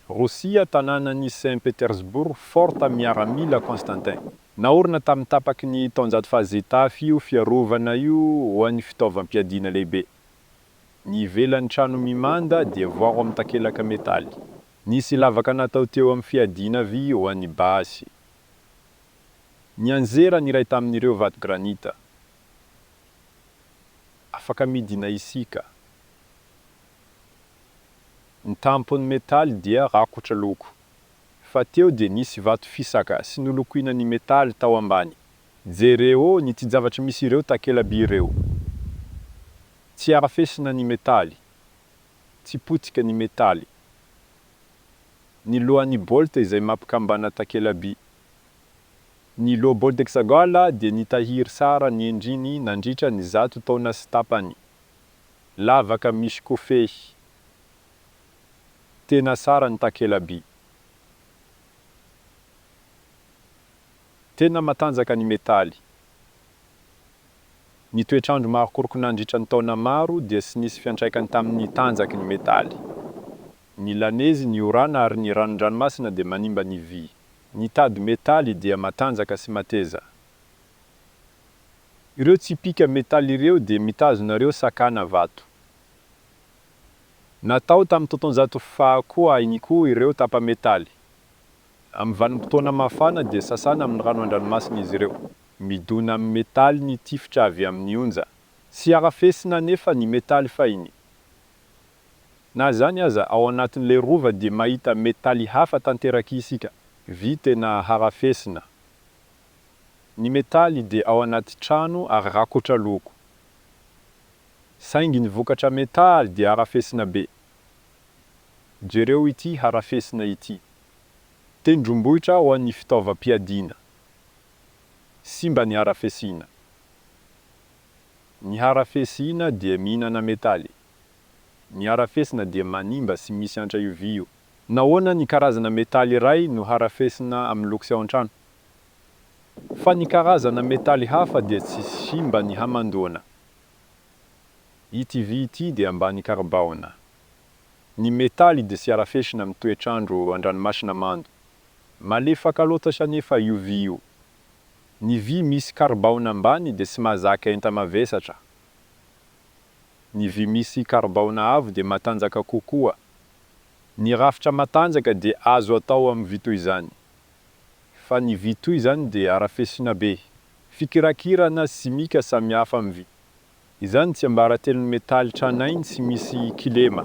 Rosia tanànan'i Saint-Pétersbourg forta miaramila Constantin. Naorina tamin'ny tapaky ny taonjato fahazetafy io fiarovana io ho an'ny fitaovam-piadiana lehibe. Ny ivelan'ny trano mimanda dia voaro amin'ny takelaka metaly. Nisy lavaka natao teo amin'ny fiadiana vy ho an'ny basy. Ny anjera niray tamin'ireo vato granita. Afaka midina isika. Ny tampony metaly dia rakotra loko. Fa teo dia nisy vato fisaka sy nolokoina ny metaly tao ambany. Jereo ny ty zavatra misy ireo takela-by ireo. Tsy arafesina ny metaly. Tsy potika ny metaly. Ny lohan'ny bolta izay mampikambana takela-by. Ny loha bolta hexagala dia nitahiry sara ny endriny nandritra ny 100 taona sy tapany. Lavaka misy kofehy. Tena sara ny takela-by. Tena matanjaka ny metaly. Ny toetrandro marokoroko nandritra ny taona maro dia sy nisy fiantraikany tamin'ny tanjaky ny metaly. Ny lanezy, ny orana ary ny ranon-dranomasina dia manimba ny vy. Ny tady metaly dia matanjaka sy mateza. Ireo tsipika metaly ireo dia mitazonareo sakana vato. Natao tamin'ny taonjato fahakoa iny koa ireo tapa metaly. Amin'ny vanim-potoana mafana dia sasana amin'ny rano an-dranomasina izy ireo. Midona amin'ny metaly ny tifitra avy amin'ny onja. Sy arafesina nefa ny metaly fahiny. Na zany aza ao anatin'ilay rova dia mahita metaly hafa tanteraka isika. Vy tena harafesina. Ny metaly dia ao anaty trano ary rakotra loko. Saingy ny vokatra metaly dia harafesina be. Jereo ity harafesina ity. Tendrombohitra ho an'ny fitaovam-piadiana. Simba ny harafesina. Ny harafesina dia mihinana metaly. Ny harafesina dia manimba sy misy antra io vy io. Nahoana ny karazana metaly iray no harafesina amin'ny loko sy ao an-trano? Fa ny karazana metaly hafa dia tsy simba ny hamandoana. Ity vy ity dia ambany karbona. Ny metaly dia sy harafesina amin'ny toetrandro an-dranomasina mando. Malefaka loatra sanefa io vy io. Ny vy misy karbona ambany dia sy mahazaka enta mavesatra. Ny vy misy karbona avo dia matanjaka kokoa. Ny rafitra matanjaka dia azo atao amin'ny vy toy izany. Fa ny vy toy izany dia harafesina be. Fikirakirana simika samihafa amin'ny vy. Izany tsy ambaraten'ny metaly tranainy sy misy kilema.